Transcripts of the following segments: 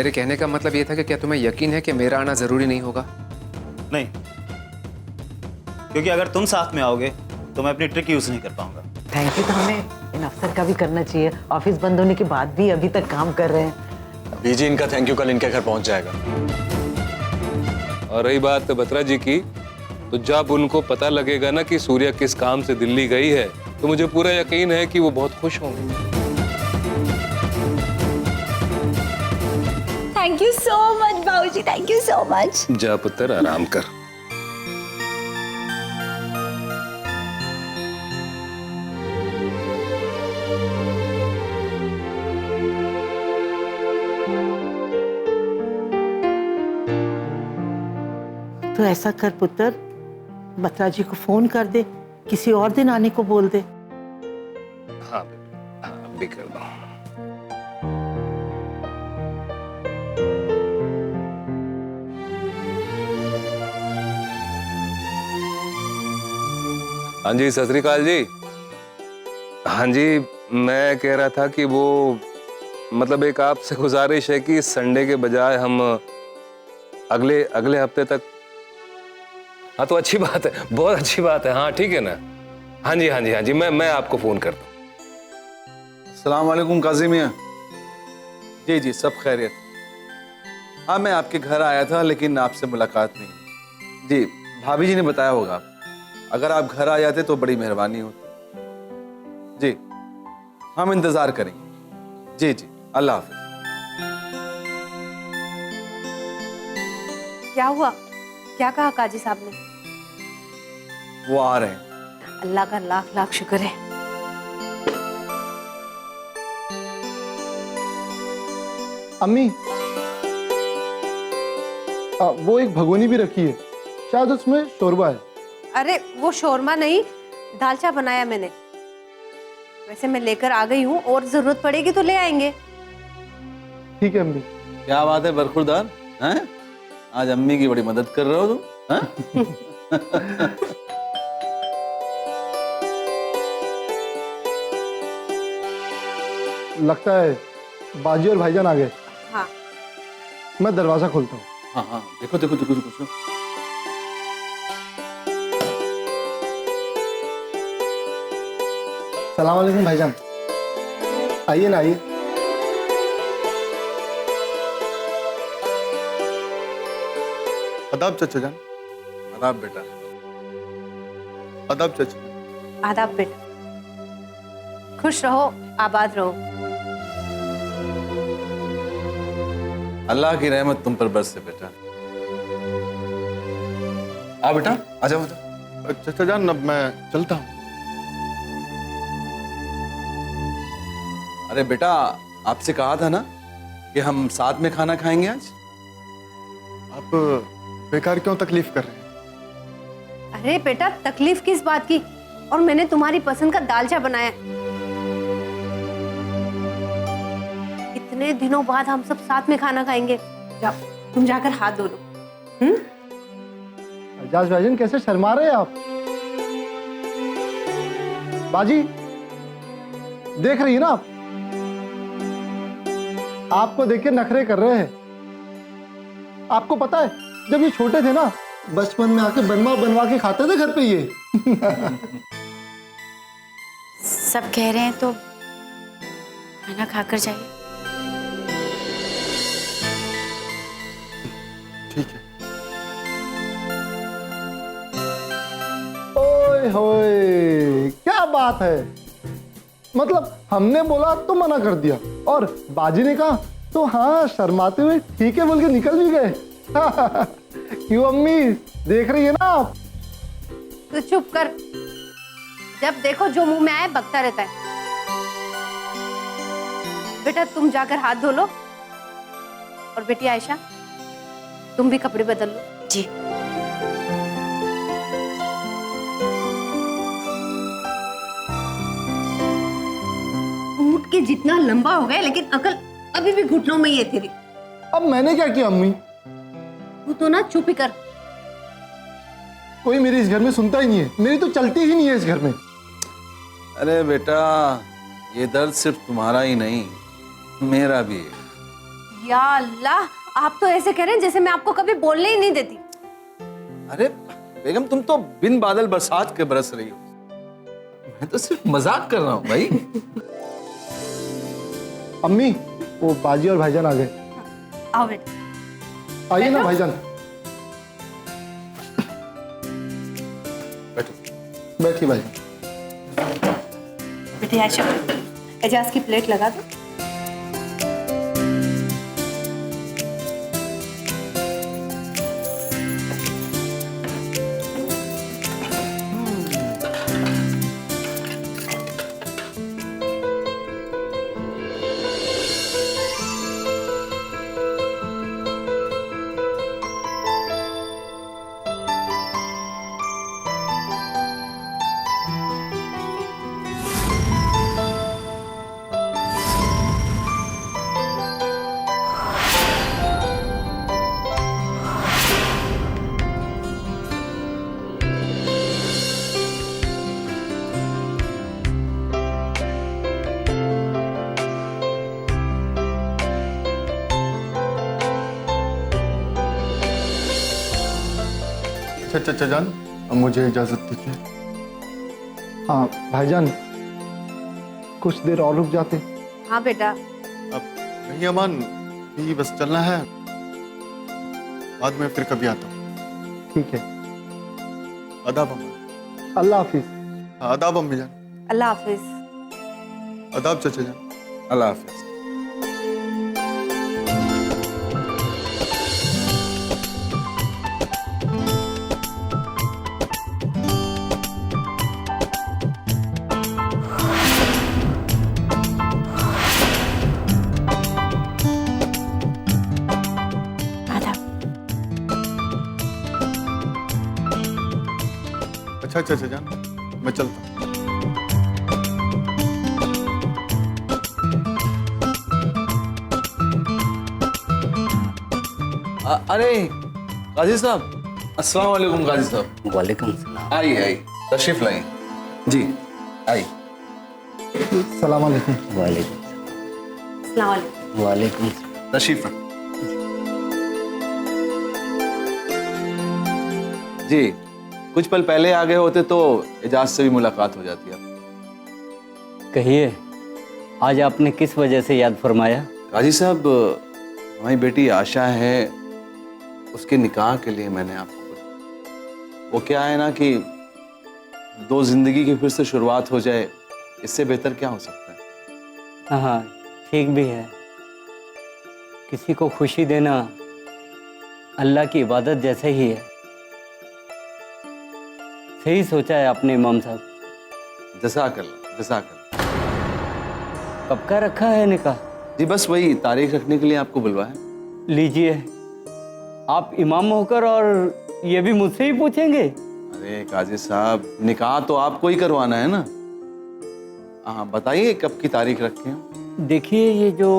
मेरे कहने का मतलब ये था कि क्या तुम्हें यकीन है कि मेरा आना जरूरी नहीं होगा? नहीं, क्योंकि अगर तुम साथ में आओगे तो मैं अपनी ट्रिक यूज नहीं कर पाऊंगा। थैंक यू तो हमें इन अफसर का भी करना चाहिए। ऑफिस बंद होने के बाद भी अभी तक काम कर रहे हैं। बीजी, इनका थैंक यू कल इनके घर पहुंच जाएगा। और रही बात बत्रा जी की, तो जब उनको पता लगेगा ना कि सूर्या किस काम से दिल्ली गई है, तो मुझे पूरा यकीन है कि वो बहुत खुश होंगे। थैंक यू सो मच बाबूजी, थैंक यू सो मच। जा पुत्र, आराम कर। तो ऐसा कर पुत्र, बत्रा जी को फोन कर दे, किसी और दिन आने को बोल दे। हाँ बेटा, हाँ, भी कर दो। हाँ जी, सत श्री अकाल जी। हाँ जी, मैं कह रहा था कि वो मतलब एक आपसे गुजारिश है कि संडे के बजाय हम अगले हफ्ते तक। हाँ तो अच्छी बात है, बहुत अच्छी बात है। हाँ ठीक है ना। हाँ जी हाँ जी हाँ जी, मैं आपको फोन करता हूँ। अस्सलाम वालेकुम काजी मियाँ। जी जी, सब खैरियत। हाँ, मैं आपके घर आया था लेकिन आपसे मुलाकात नहीं। जी, भाभी जी ने बताया होगा। अगर आप घर आ जाते तो बड़ी मेहरबानी होती। जी, हम इंतजार करेंगे। जी जी, अल्लाह हाफिज। क्या हुआ? क्या कहा काजी साहब ने? वो आ रहे हैं। अल्लाह का लाख लाख शुक्र है। अम्मी, वो एक भगोनी भी रखी है, शायद उसमें शोरबा है। अरे वो शोरमा नहीं, दालचा बनाया मैंने। वैसे मैं लेकर आ गई हूँ, और जरूरत पड़ेगी तो ले आएंगे। ठीक है अम्मी। क्या बात है बरखुरदार, हैं? आज अम्मी की बड़ी मदद कर रहे हो तुम, हैं? लगता है बाजी और भाईजान आ गए। हाँ। मैं दरवाजा खोलता हूँ। हाँ हाँ, देखो देखो देखो देखो। सलाम वालेकुम भाईजान, आइए ना आइए। अदाब चाचा जान। अदाब बेटा। अदाब चाचा। आदाब बेटा। खुश रहो, आबाद रहो। अल्लाह की रहमत तुम पर बरसे बेटा। आ बेटा, आ जाओ। चाचा जान, अब मैं चलता हूँ। अरे बेटा, आपसे कहा था ना कि हम साथ में खाना खाएंगे आज। आप बेकार क्यों तकलीफ कर रहे हैं? अरे बेटा, तकलीफ किस बात की? और मैंने तुम्हारी पसंद का दालचा बनाया। इतने दिनों बाद हम सब साथ में खाना खाएंगे। जाओ, तुम जाकर हाथ धो लो। एजाज भाईजान, कैसे शर्मा रहे हैं आप? बाजी, देख रही है ना आप? आपको देख के नखरे कर रहे हैं। आपको पता है, जब ये छोटे थे ना, बचपन में आके बनवा बनवा के खाते थे घर पे ये। सब कह रहे हैं तो खाना खाकर जाइए। ठीक है। ओए होए, क्या बात है। मतलब हमने बोला तो मना कर दिया, और बाजी ने कहा तो हाँ शर्माते हुए ठीक है बोल के निकल भी गए। क्यों अम्मी, देख रही है ना आप? तो चुप कर। जब देखो जो मुंह में आए बकता रहता है। बेटा तुम जाकर हाथ धो लो, और बेटी आयशा तुम भी कपड़े बदल लो। जी। ऊँट के जितना लंबा हो गया, लेकिन अकल अभी भी घुटनों में ही है तेरी। अब मैंने क्या किया अम्मी? तू तो ना चुप ही कर। कोई मेरी इस घर में सुनता ही नहीं है, मेरी तो चलती ही नहीं है इस घर में। अरे बेटा, ये दर्द सिर्फ तुम्हारा ही नहीं, मेरा भी है। या अल्लाह, आप तो ऐसे कह रहे हैं जैसे मैं आपको कभी बोलने ही नहीं देती। अरे बेगम, तुम तो बिन बादल बरसात के बरस रही हो। मैं तो सिर्फ मजाक कर रहा हूँ भाई। अम्मी, वो बाजी और भाईजान आ गए। आओ बेटा। आइए ना भाईजान, बैठो। बैठिए भाईजान। बेटे आशा, एजाज की प्लेट लगा दो। चाचा जान, अब मुझे इजाजत दीजिए। हाँ भाईजान, कुछ देर और रुक जाते। हाँ बेटा। अब नहीं अमान, यही बस चलना है, बाद में फिर कभी आता हूँ। ठीक है। आदाब अम्मा। अल्लाह हाफिज। आदाब अम्मी जान। अल्लाह हाफिज। आदाब चाचा जान। अल्लाह हाफिज। अच्छा चाचा जान, मैं चलता हूँ। अरे काजी साहब, अस्सलाम वालेकुम। काजी साहब वालेकुम सलाम। आइए आइए, तशरीफ लाइए। जी आइए। सलाम अलैकुम। वालेकुम अस्सलाम वालेकुम। वालेकुम। तशरीफ रख। जी, कुछ पल पहले आ गए होते तो एजाज से भी मुलाकात हो जाती है। कहिए, आज आपने किस वजह से याद फरमाया? काजी साहब, हमारी बेटी आशा है, उसके निकाह के लिए मैंने आपको बोला। वो क्या है ना कि दो जिंदगी की फिर से शुरुआत हो जाए, इससे बेहतर क्या हो सकता है। हाँ, ठीक भी है। किसी को खुशी देना अल्लाह की इबादत जैसे ही है। सही सोचा है आपने इमाम साहब। जज़ाकल्लाह जज़ाकल्लाह। कब का रखा है निकाह? जी बस वही तारीख रखने के लिए आपको बुलवाया। लीजिए, आप इमाम होकर और ये भी मुझसे ही पूछेंगे? अरे काजी साहब, निकाह तो आपको ही करवाना है ना। हाँ बताइए, कब की तारीख रखें? देखिए, ये जो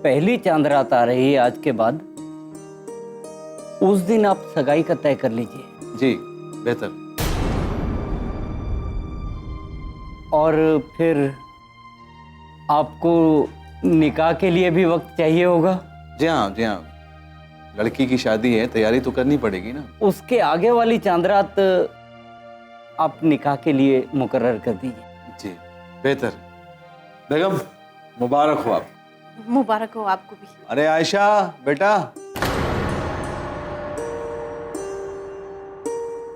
पहली चांद रात आ रही है आज के बाद, उस दिन आप सगाई का तय कर लीजिए। जी बेहतर। और फिर आपको निकाह के लिए भी वक्त चाहिए होगा। जी हाँ जी हाँ, लड़की की शादी है, तैयारी तो करनी पड़ेगी ना। उसके आगे वाली चांद रात आप निकाह के लिए मुकर्रर कर दीजिए। जी बेहतर। बेगम, मुबारक हो आप। मुबारक हो आपको भी। अरे आयशा बेटा,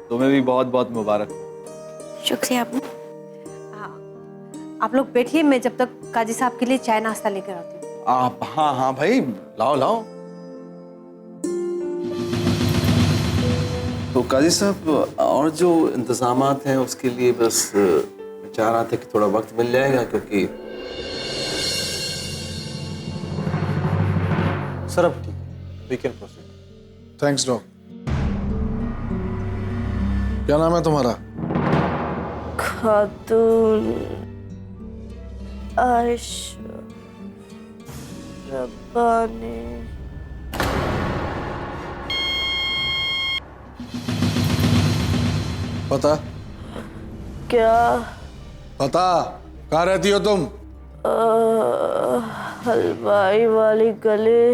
तुम्हें भी बहुत बहुत मुबारक। शुक्रिया आपने। हाँ, आप लोग बैठिए, मैं जब तक काजी साहब के लिए चाय नाश्ता लेकर आती हूँ। आप हाँ हाँ भाई, लाओ लाओ। तो काजी साहब, और जो इंतजामात हैं उसके लिए बस मैं चाह रहा था कि थोड़ा वक्त मिल जाएगा, क्योंकि सर अब ठीक है, we can proceed. Thanks dog. क्या नाम है तुम्हारा? खातून आयशा रब्बानी। पता? क्या पता? कहाँ रहती हो तुम? हलवाई वाली गली,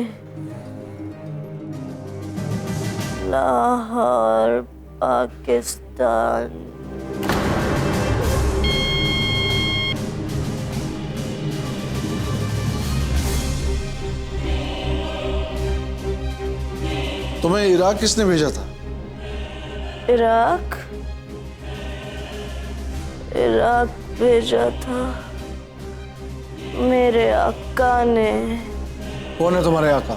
लाहौर, पाकिस्तान। तुम्हें इराक किसने भेजा था? इराक भेजा था मेरे आका ने। कौन है तुम्हारे आका?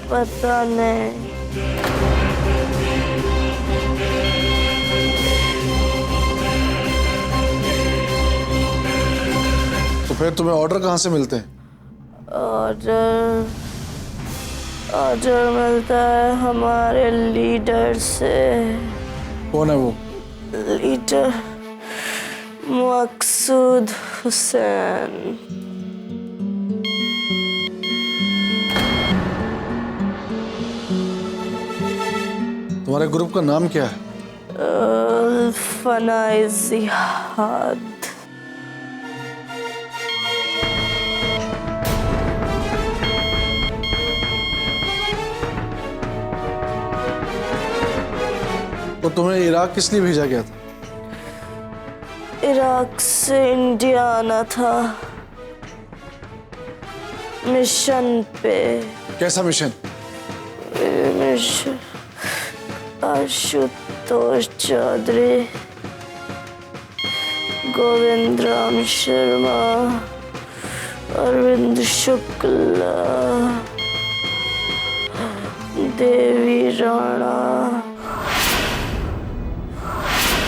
पता नहीं। तो फिर तुम्हें ऑर्डर कहाँ से मिलते हैं? ऑर्डर मिलता है हमारे लीडर से। कौन है वो? लीडर मकसूद हुसैन। तुम्हारे ग्रुप का नाम क्या है? फनाए जिहाद। तो तुम्हें इराक किस लिए भेजा गया था? इराक से इंडिया आना था मिशन पे। कैसा mission? Mission Ashutosh Chaudhary, Govind Ram Sharma, Arvind Shukla, Devi Rana,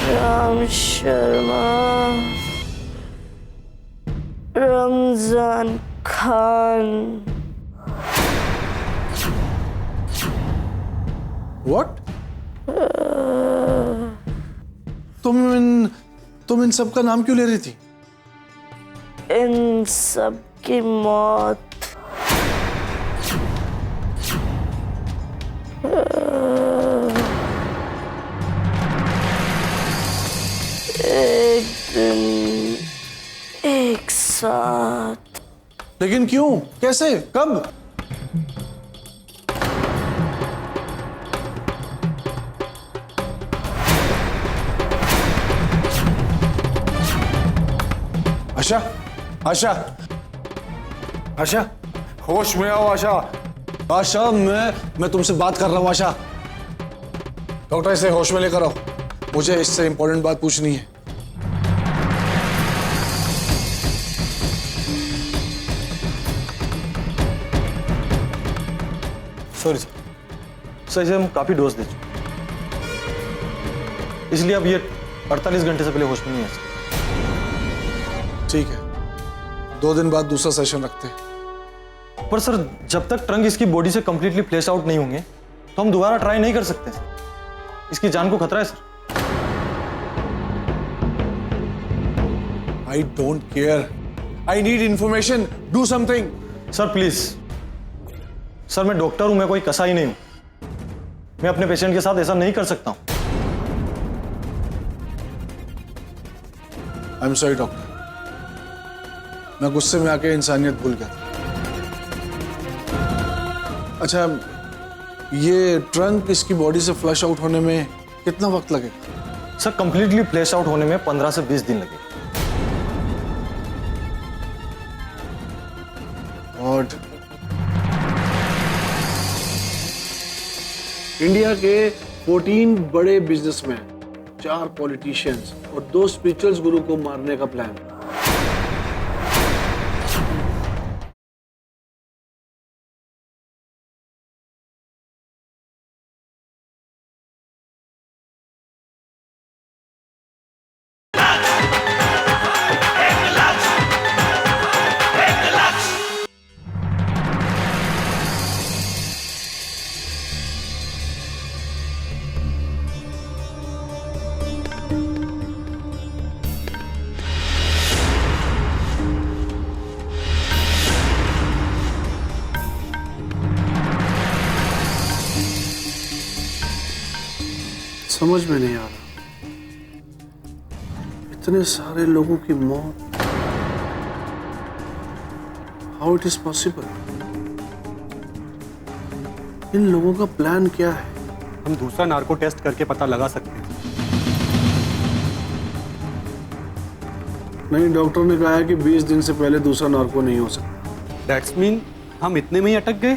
Ram Sharma, Ramzan Khan. What? तुम इन सब का नाम क्यों ले रही थी? इन सब की मौत एक दिन एक साथ। लेकिन क्यों? कैसे? कब? आशा, आशा, आशा, होश में आओ आशा। आशा, मैं तुमसे बात कर रहा हूँ आशा। डॉक्टर, इसे होश में लेकर आओ, मुझे इससे इंपॉर्टेंट बात पूछनी है। सॉरी सर, इसे हम काफी डोज दे चुके, इसलिए अब ये 48 घंटे से पहले होश में नहीं आ सकते। ठीक है, 2 दिन बाद दूसरा सेशन रखते हैं। पर सर, जब तक ट्रंक इसकी बॉडी से कंप्लीटली फ्लैश आउट नहीं होंगे तो हम दोबारा ट्राई नहीं कर सकते सर। इसकी जान को खतरा है sir. I don't care. I need information. Do something. Sir please sir, मैं डॉक्टर हूं, मैं कोई कसाई नहीं हूं। मैं अपने पेशेंट के साथ ऐसा नहीं कर सकता हूं। I'm sorry, डॉक्टर, मैं गुस्से में आके इंसानियत भूल गया था। अच्छा, ये ट्रंक इसकी बॉडी से फ्लश आउट होने में कितना वक्त लगेगा? सर, कंप्लीटली फ्लैश आउट होने में 15 से 20 दिन लगेगा। और इंडिया के 14 बड़े बिजनेसमैन, 4 पॉलिटिशियंस और 2 स्पिरिचुअल्स गुरु को मारने का प्लान। समझ में नहीं आ रहा, इतने सारे लोगों की मौत हाउ इट इज पॉसिबल? इन लोगों का प्लान क्या है? हम दूसरा नार्को टेस्ट करके पता लगा सकते हैं। नहीं, डॉक्टर ने कहा है कि 20 दिन से पहले दूसरा नार्को नहीं हो सकता। दैट्स मीन हम इतने में ही अटक गए?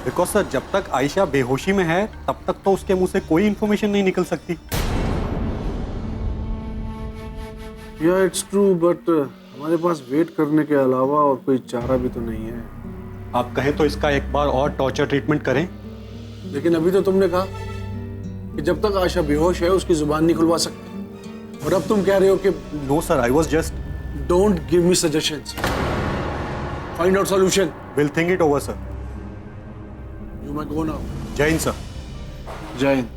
बिकॉज सर, जब तक आयशा बेहोशी में है तब तक तो उसके मुंह से कोई इंफॉर्मेशन नहीं निकल सकती। या इट्स ट्रू, बट हमारे पास वेट करने के अलावा और कोई चारा भी तो नहीं है। आप कहें तो इसका एक बार और टॉर्चर ट्रीटमेंट करें। लेकिन अभी तो तुमने कहा कि जब तक आयशा बेहोश है उसकी जुबान नहीं खुलवा सकते, और अब तुम कह रहे हो कि no sir, I was just. Don't give me suggestions, find out solution. Will think it over sir. You may go now. Jai Hind sir. Jai Hind.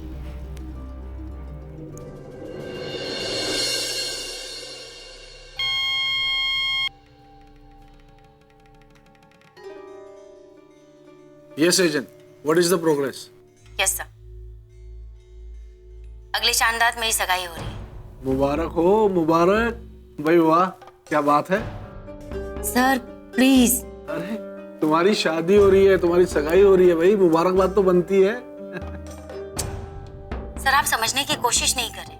Yes, agent. What is the progress? Yes sir, अगले चांद रात मेरी सगाई हो रही है। मुबारक हो, मुबारक भाई, वाह क्या बात है। Sir please. अरे तुम्हारी शादी हो रही है, तुम्हारी सगाई हो रही है भाई, मुबारकबाद तो बनती है। सर आप समझने की कोशिश नहीं कर रहे।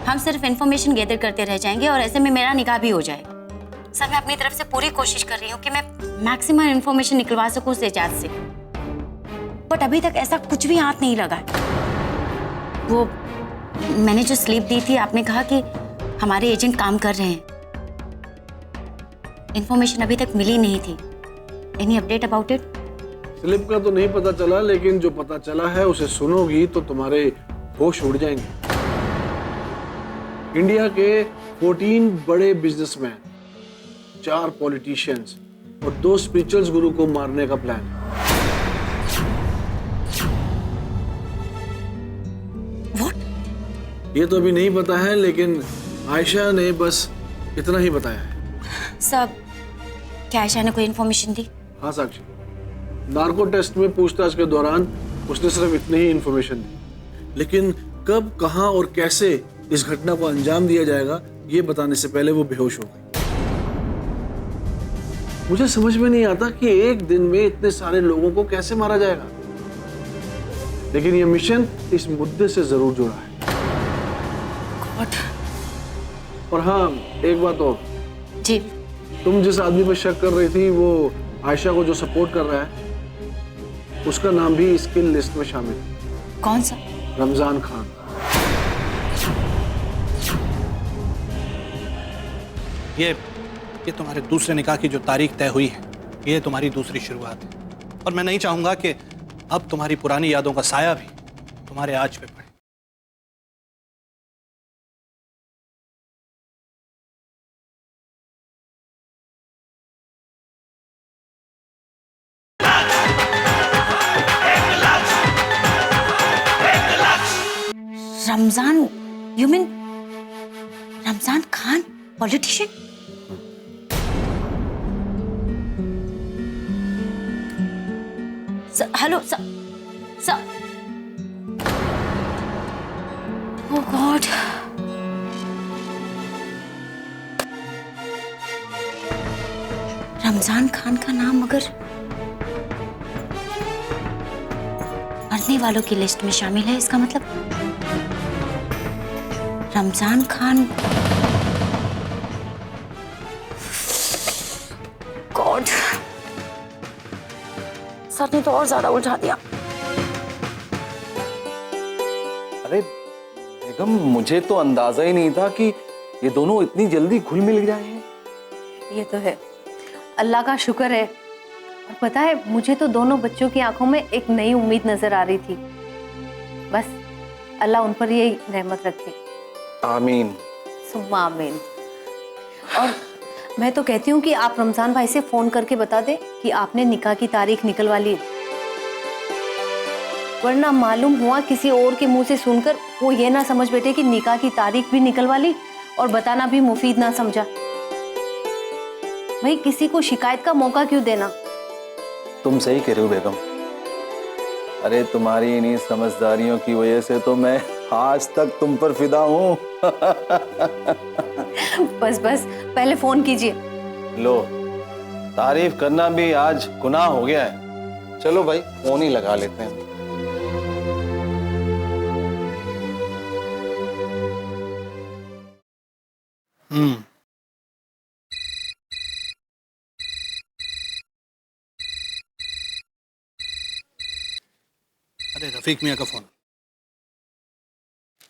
हम सिर्फ इंफॉर्मेशन गैदर करते रह जाएंगे और ऐसे में मेरा निकाह भी हो जाएगा। सर मैं अपनी तरफ से पूरी कोशिश कर रही हूँ कि मैं मैक्सिमम इंफॉर्मेशन निकलवा सकूँ उस एजाज से, बट अभी तक ऐसा कुछ भी हाथ नहीं लगा। वो मैंने जो स्लिप दी थी, आपने कहा कि हमारे एजेंट काम कर रहे हैं। इंफॉर्मेशन अभी तक मिली नहीं थी। Any update about it? Slip का तो नहीं पता चला, लेकिन जो पता चला है उसे सुनोगी तो तुम्हारे होश उड़ जाएंगे। इंडिया के 14 बड़े बिजनेसमैन, 4 पॉलिटिशियंस और 2 स्पिरिचुअल्स गुरु को मारने का प्लान है। ये तो अभी नहीं पता है, लेकिन आयशा ने बस इतना ही बताया है। सब क्या आयशा ने कोई इन्फॉर्मेशन दी? हाँ साक्षी, नार्को टेस्ट में पूछताछ के दौरान उसने सिर्फ इतनी ही इन्फॉर्मेशन दी, लेकिन कब, कहां और कैसे इस घटना को अंजाम दिया जाएगा ये बताने से पहले वो बेहोश हो गई। मुझे समझ में नहीं आता कि एक दिन में इतने सारे लोगों को कैसे मारा जाएगा, लेकिन ये मिशन इस मुद्दे से जरूर जुड़ा है। और हाँ, एक बात और जी, तुम जिस आदमी पर शक कर रही थी, वो आयशा को जो सपोर्ट कर रहा है, उसका नाम भी इसकी लिस्ट में शामिल है। कौन सा? रमजान खान। ये तुम्हारे दूसरे निकाह की जो तारीख तय हुई है, ये तुम्हारी दूसरी शुरुआत है, और मैं नहीं चाहूंगा कि अब तुम्हारी पुरानी यादों का साया भी तुम्हारे आज पे पड़े। Ramzan, you mean Ramzan Khan, politician? Hello sir, oh God, Ramzan Khan का नाम अगर मरने वालों की लिस्ट में शामिल है, इसका मतलब रमजान खान। गॉड, सर ने तो और ज्यादा उलझा दिया। अरे बेगम, मुझे तो अंदाजा ही नहीं था कि ये दोनों इतनी जल्दी घुल मिल जाएंगे। ये तो है, अल्लाह का शुक्र है। और पता है, मुझे तो दोनों बच्चों की आंखों में एक नई उम्मीद नजर आ रही थी। बस अल्लाह उन पर यही रहमत रखे। आमीन। सुम्मा आमीन। और मैं तो कहती हूँ कि आप रमजान भाई से फोन करके बता दें कि आपने निकाह की तारीख निकलवा ली, वरना मालूम हुआ किसी और के मुंह से सुनकर वो ये ना समझ बैठे कि निकाह की तारीख भी निकलवा ली और बताना भी मुफीद ना समझा। भाई किसी को शिकायत का मौका क्यों देना। तुम सही कह रहे हो बेगम। अरे तुम्हारी इन्हीं समझदारियों की वजह से तो मैं आज तक तुम पर फिदा हूँ। बस बस, पहले फोन कीजिए। लो, तारीफ करना भी आज गुनाह हो गया है। चलो भाई, फोन ही लगा लेते हैं। अरे रफीक मियाँ का फोन।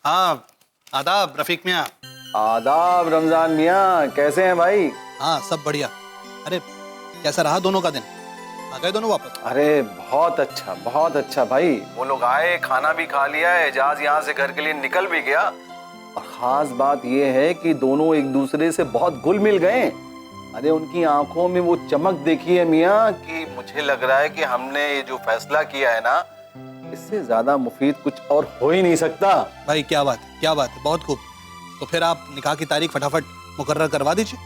हाँ, आदाब रफीक मियाँ। आदाब रमजान मियाँ, कैसे हैं भाई? हाँ सब बढ़िया। अरे कैसा रहा दोनों का दिन? आ गए दोनों वापस? अरे बहुत अच्छा भाई। वो लोग आए, खाना भी खा लिया, एजाज यहाँ से घर के लिए निकल भी गया। और खास बात ये है कि दोनों एक दूसरे से बहुत घुल मिल गए। अरे उनकी आंखों में वो चमक देखी है मियाँ कि मुझे लग रहा है कि हमने ये जो फैसला किया है ना, इससे ज्यादा मुफीद कुछ और हो ही नहीं सकता। भाई क्या बात है, बहुत खूब। तो फिर आप निकाह की तारीख फटाफट मुकर्रर करवा दीजिए।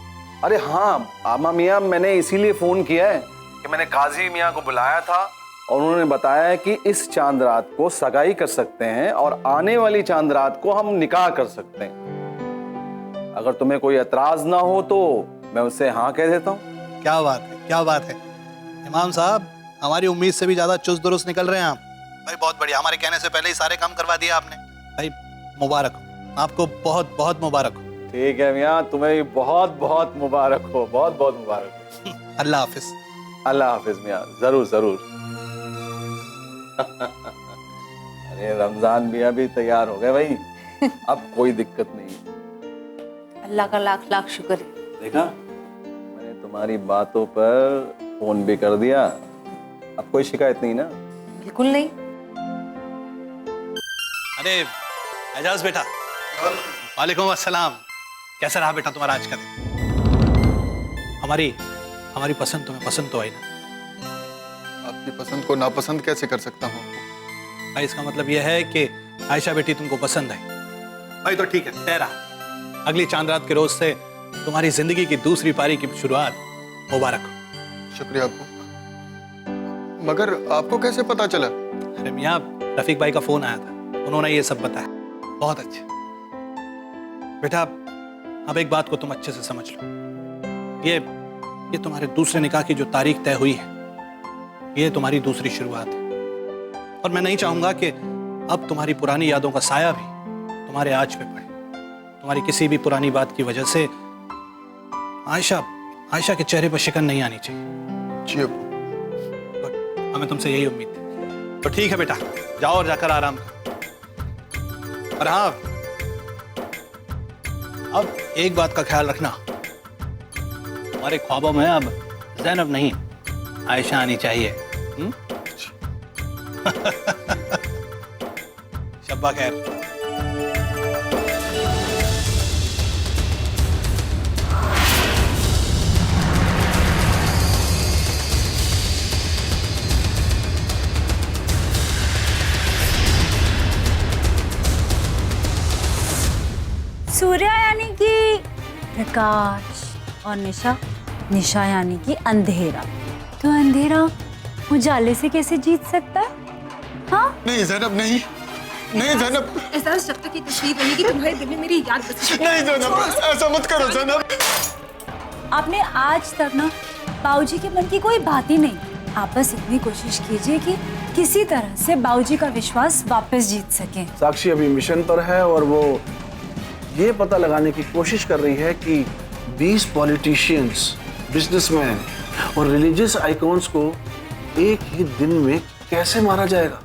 अरे हाँ आमा मियाँ, मैंने इसीलिए फोन किया है कि मैंने काजी मियाँ को बुलाया था और उन्होंने बताया कि इस चांद रात को सगाई कर सकते हैं और आने वाली चांद रात को हम निकाह कर सकते हैं। अगर तुम्हें कोई एतराज ना हो तो मैं उससे हाँ कह देता हूँ। क्या बात है इमाम साहब, हमारी उम्मीद से भी ज्यादा चुस्त दुरुस्त निकल रहे हैं आप। भाई बहुत बढ़िया, हमारे कहने से पहले ही सारे काम करवा दिया आपने। भाई मुबारक हो आपको, बहुत बहुत मुबारक हो। ठीक है मियाँ, तुम्हें भी बहुत बहुत मुबारक हो, बहुत बहुत मुबारक हो। अल्लाह हाफिज। अल्लाह हाफिज मियाँ, जरूर जरूर। अरे रमजान मियाँ भी तैयार हो गए भाई, अब कोई दिक्कत नहीं। अल्लाह का लाख लाख शुक्र है। देखा, मैंने तुम्हारी बातों पर फोन भी कर दिया, अब कोई शिकायत नहीं ना? बिल्कुल नहीं। अरे एजाज बेटा, वालेकुम अस्सलाम। कैसा रहा बेटा तुम्हारा आज का दिन? हमारी पसंद तुम्हें पसंद तो आई ना? अपनी पसंद को नापसंद कैसे कर सकता हूँ? भाई इसका मतलब यह है कि आयशा बेटी तुमको पसंद आई। भाई तो ठीक है, तय रहा। अगली चांद रात के रोज से तुम्हारी जिंदगी की दूसरी पारी की शुरुआत मुबारक हो। शुक्रिया आपको, मगर आपको कैसे पता चला? अरे मियाँ, रफीक भाई का फोन आया था, उन्होंने ये सब बताया। बहुत अच्छे बेटा, अब एक बात को तुम अच्छे से समझ लो। ये तुम्हारे दूसरे निकाह की जो तारीख तय हुई है, ये तुम्हारी दूसरी शुरुआत है। और मैं नहीं चाहूंगा कि अब तुम्हारी पुरानी यादों का साया भी तुम्हारे आज पे पड़े। तुम्हारी किसी भी पुरानी बात की वजह से आयशा के चेहरे पर शिकन नहीं आनी चाहिए। जी अब्बू। हमें तुमसे यही उम्मीद थी। तो ठीक है बेटा, जाओ और जाकर आराम करो। और हाँ, अब एक बात का ख्याल रखना, हमारे ख्वाबों में अब ज़ैनब नहीं, आयशा आनी चाहिए। शब्बा खैर। सूर्य यानी कि प्रकाश और निशा यानी कि अंधेरा। तो अंधेरा उजाले से कैसे जीत सकता है? हाँ? नहीं जैनब, नहीं जैनब। एहसास, जब तक ये तस्वीर बनेगी तुम्हारे दिल में मेरी याद बसेगी। नहीं जैनब, ऐसा मत करो जैनब। आपने आज तक ना बाबूजी के मन की कोई बात ही नहीं। आप बस इतनी कोशिश कीजिए कि किसी तरह से बाबूजी का विश्वास वापस जीत सके। साक्षी अभी मिशन पर है और वो ये पता लगाने की कोशिश कर रही है कि 20 पॉलिटिशियंस, बिजनेसमैन और रिलीजियस आइकॉन्स को एक ही दिन में कैसे मारा जाएगा।